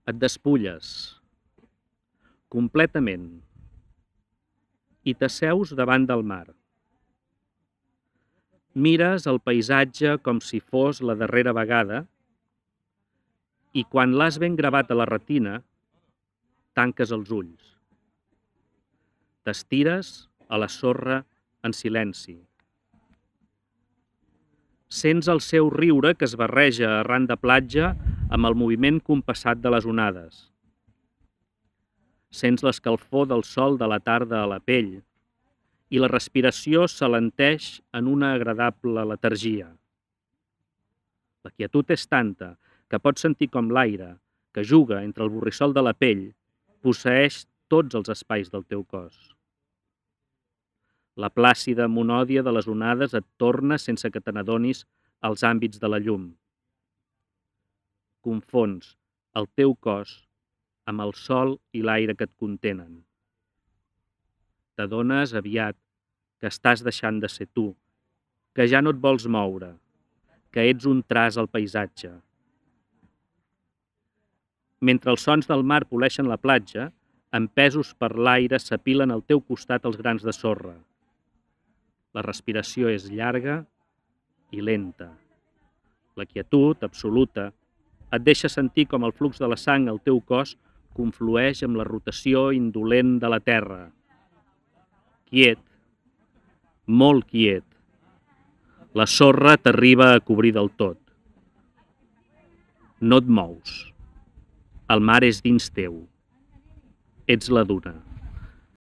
Et despulles, completament, i t'asseus davant del mar. Mires el paisatge com si fos la darrera vegada i quan l'has ben gravat a la retina, tanques els ulls. T'estires a la sorra en silenci. Sents el seu riure que es barreja arran de platja amb el moviment compassat de les onades. Sents l'escalfor del sol de la tarda a la pell i la respiració s'alenteix en una agradable letargia. La quietud és tanta que pots sentir com l'aire, que juga entre el borrissol de la pell, posseeix tots els espais del teu cos. La plàcida monòdia de les onades et torna sense que te n'adonis als àmbits de la llum. Confons el teu cos amb el sol i l'aire que et contenen. T'adones aviat que estàs deixant de ser tu, que ja no et vols moure, que ets un traç al paisatge. Mentre els sons del mar poleixen la platja, empesos per l'aire s'apilen al teu costat els grans de sorra. La respiració és llarga i lenta. La quietud absoluta et deixa sentir com el flux de la sang al teu cos conflueix amb la rotació indolent de la terra. Quiet, molt quiet. La sorra t'arriba a cobrir del tot. No et mous. El mar és dins teu. Ets la duna.